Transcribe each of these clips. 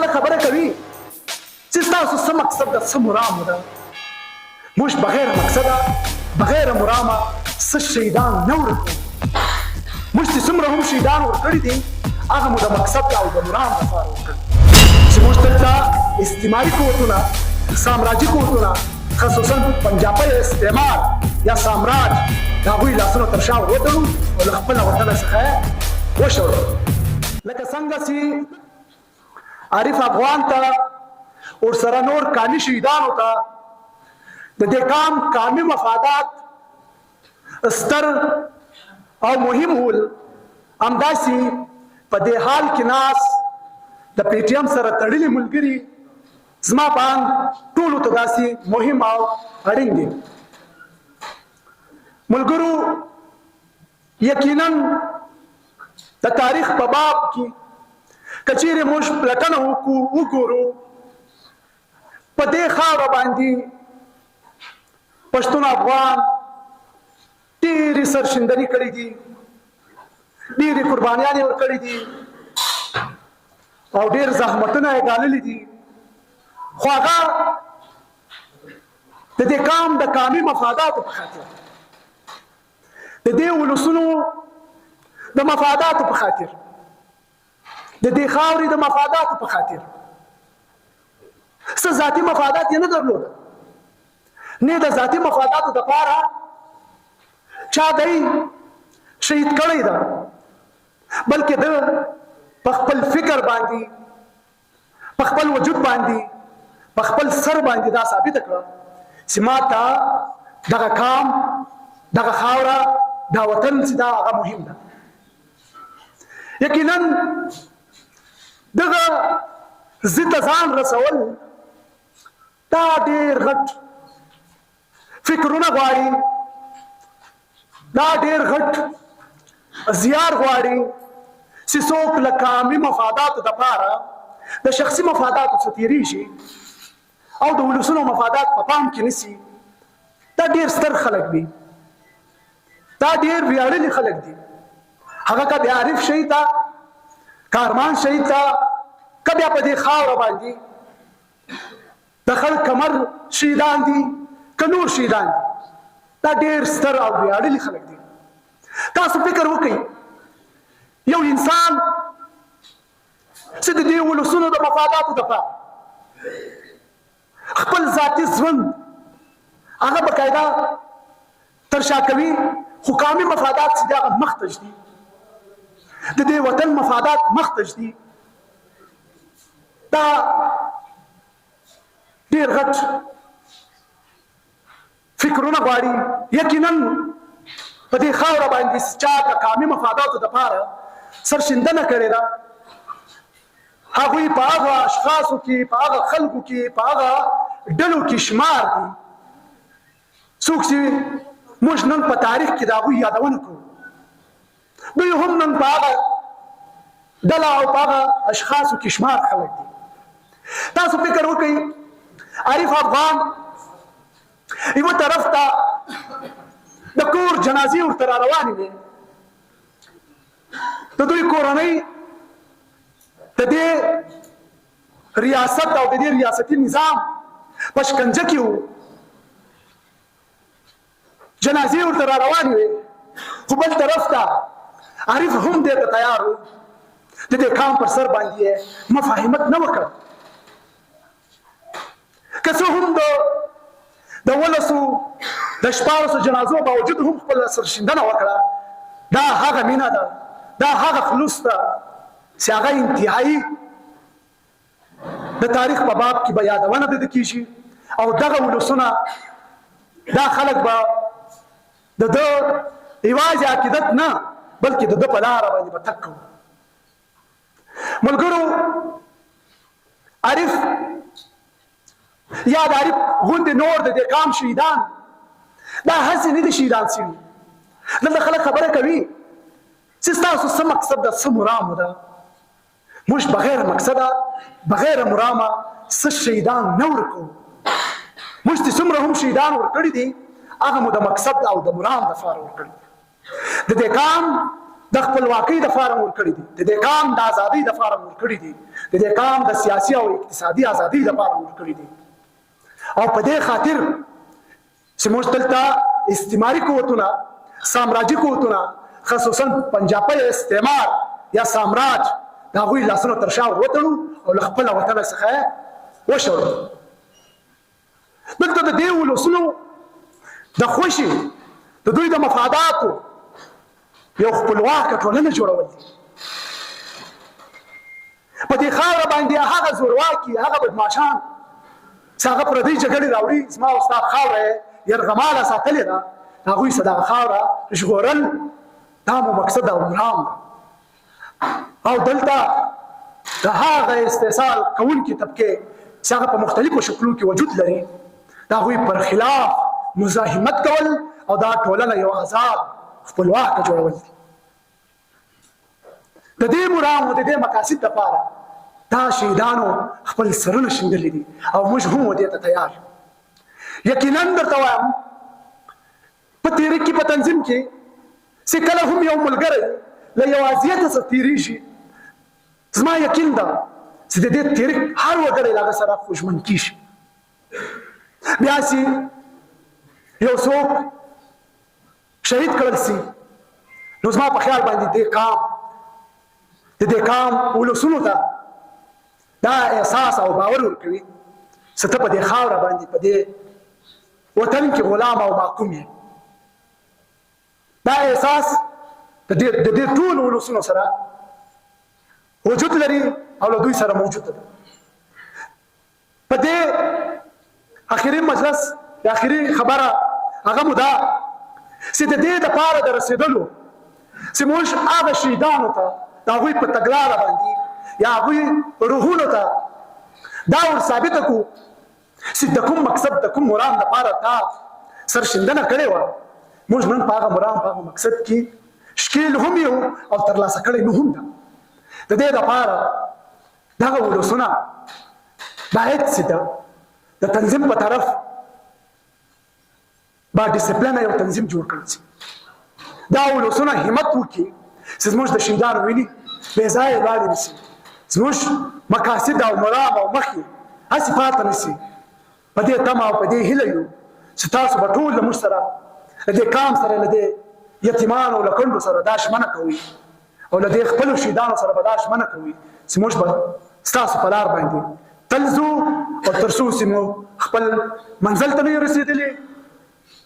خلک خبره کوي چې ستاسو څه مقصد ده، څه مرام ده. موږ بغیر مقصده بغیر مرامه څه شهیدان نه ورکوو. موږ چې څومره هم شهیدان ورکړي دي هغه مو د مقصد او د مرام لپاره ورکړي چې موږ دلته استعماري قوتونه، سامراجي قوتونه، خصوصا پنجابي استعمار یا سامراج د هغوی لاسونه تر شا وتړو او له خپله وطنه څخه وشړو. لکه څنګه چې عارف افغان ته ورسره نور قامي شهیدانو ته د دې قام قامي مفادات ستر او مهم ول، همداسې په دې حال کې ناس د پی ټي ایم سره تړلي ملګري زما په اند ټولو ته داسې مهم او اړین دي. ملګرو، یقینا د تاریخ په باب کې که چیرې موږ پلټنه وګورو په دې خاوره باندې پښتون افغان ډېرې سرښندنې کړې دي، ډېرې قربانیانې ورکړې دي او ډېر زحمتونه یې ګاللي دي، خو هغه د دې قام د قامي مفاداتو په خاطر، د دې ولسونو د مفاداتو په خاطر، د دې خاورې د مفاداتو په خاطر څه ذاتي مفادات یې نه درلود. نه د ذاتي مفاداتو دپاره چا دی شهید کړی ده، بلکې ده په خپل فکر باندې، په خپل وجود باندې، په خپل سر باندې دا ثابته کړه چې ما ته دغه قام، دغه خاوره، دا وطن چې دا هغه مهم ده. یقینا دغه ضد ځان رسول دا ډېر غټ فکرونه غواړي، دا ډېر غټ زیار غواړي چې څوک له قامي مفاداتو دپاره د شخصي مفاداتو څخه تېرې شي او د ولسونو مفادات په پام کې نیسي. دا ډېر ستر خلک دي، دا ډېر ویاړلي خلک دي. هغه که بیا عارف شهید ته، کارمان شهید ته، که بیا په دې خاوره باندې د خلک کمر شهیدان دي، که نور شهیدان دي، دا ډېر ستر او ویاړلي خلک دي. تاسو فکر وکئ، یو انسان چې د دې ولسونو د مفاداتو دپاره خپل ذاتي ژوند هغه باقاعده ترشا کوي، خو قامي مفادات چې دي هغه مخته ږدي، د دې وطن مفادات مخته ږدي. دا ډېر غټ فکرونه غواړي. یقینا په دې خاوره باندې چا د قامي مفاداتو دپاره سرښندنه کړې ده، هغوی په هغه اشخاصو کې، په هغه خلکو کې، په هغه ډلو کې شمار دي څوک چې موږ نن په تاریخ کې د هغوی یادونه کوو. دوی هم نن په هغه ډله او په هغه اشخاصو کې شمار خلک دي. تاسو فکر وکئ، عارف افغان یوه طرف ته د کور جنازې ورته را روانې وې، د دوی کورنۍ د دې ریاست او د دې ریاستي نظام په شکنجه کې وو، جنازې ورته را روانې وې، خو بل طرف ته عارف هم دې ته تیار و، د دې قام پر سر باندې یې مفاهمت نه وکړ. که څه هم د 14 جنازو باوجود هم خپل سرښندنه وکړه، دا هغه مینه ده، دا هغه خلوص ده چې هغه انتهایی د تاریخ په باب کې به یادونه د ده کېږي او دغه ولسونه، دا خلک به د ده یوازې عقیدت نه بلکې د ده په لاره باندې به تګ کوو. ملګرو، عارف یا د عارف غوندې نور د دې قام شهیدان دا هسې نه دي شهیدان شوي. دلته خلک خبره کوي چې ستاسو څه مقصد ده، څه مرام ده. موږ بغیر مقصده بغیر مرامه څه شهیدان نه ورکوو. موږ چې څومره هم شهیدان ورکړي دي هغه مو د مقصد او د مرام دپاره ورکړي. د دې قام د خپلواکۍ دپاره مو ورکړي دي، د دې قام د ازادۍ دپاره مو ورکړي دي، د دې قام د سیاسي او اقتصادي ازادۍ دپاره مو ورکړي دي. او په دې خاطر چې موږ دلته استعماري قوتونه، سامراجي قوتونه، خصوصا پنجابي استعمار یا سامراج د هغوی لاسونه تر شا وتړو او له خپله وطنه څخه یې وشړو. دلته د دې ولسونو د خوښې د دوی د مفاداتو یو خپلواکه ټولنه جوړول دي. په دې خاوره باندې هغه زورواکي، هغه بدماشان چې هغه پردۍ جګړې راوړي، زما او ستا خاوره یې یرغماله ساتلې ده، هغوی څه دغه خاوره ژغورل دا مو مقصد او مرام ده. او دلته د هغه استحصال کوونکي طبقې چې هغه په مختلفو شکلو کې وجود لري، د هغوی پر خلاف مزاحمت کول او دا ټولنه یو آزاد خپلواکه جوړول دي. د دې مرامو د دې مقاصد لپاره دا شهیدانو خپل سرونه شیندلي دي او موږ هم دې ته تیار. یقینا درته وایم په تحریک کې، په تنظیم کې چې کله هم یو ملګری له یوازیته څخه تېرېږي، زما یقین ده چې د دې تحریک هر وګړی له هغه سره خوشمن کېږي. بیا چې یو څوک شهید کړل سي، نو زما په خیال باندې د دې قام ولسونو ته دا احساس او باور ورکوي چې ته په دې خاوره باندې، په دې وطن کې غلام او محکوم یې. دا احساس د دې ټولو ولسونو سره وجود لري او له دوی سره موجود ده. په دې اخري مجلس د اخري خبره هغه مو ده چې د دې دپاره د رسېدلو چې موږ هغه شهیدانو ته د هغوی په تګلاره باندې یا هغوی روحونو ته دا ور ثابته کړو چې د کوم مقصد، د کوم مرام دپاره تا سرشندنه کړې وه، موږ نن په هغه مرام، په هغه مقصد کې شکیل هم یو او ترلاسه کړی نو هم ده. د دې دپاره دغه ولسونه باید چې د تنظیم په طرف با ډیسپلینه یو تنظیم جوړ کړل شي. دا ولسونه همت وکړي چې زموږ د شهیدانو وینې بې ځایه لاړې نه شي، زموږ مقاصد او مرام او مخې هسې پاته نه شي. په دې تمه او په دې هیله یو چې تاسو به ټول له موږ سره، له دې قام سره، له دې یتیمانو او له کونډو سره دا ژمنه کوئ او له دې خپلو شهیدانو سره به دا ژمنه کوئ چې موږ به ستاسو په لار باندې تل ځو او تر څو چې مو خپل منزل ته نه یو رسېدلي،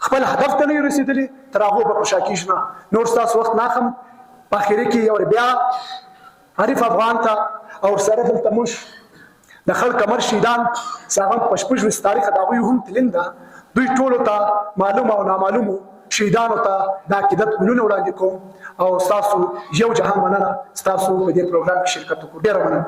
خپل هدف ته نه یو رسېدلي، تر هغو به په شا کېږو نه. نور ستاسو وخت نه اخلم. په اخري کې یو بیا عارف افغان ته او ورسره دلته موږ د خړ کمر شهیدان چې هغه په 26 تاریخ د هغوی هم تلین ده، دوی ټولو ته معلوم او نامعلومو شهیدانو ته د عقیدت ګلونه وړاندې کوم او ستاسو یو جهان مننه ستاسو په دې پروګرام کې شرکت وکړو. ډېره مننه.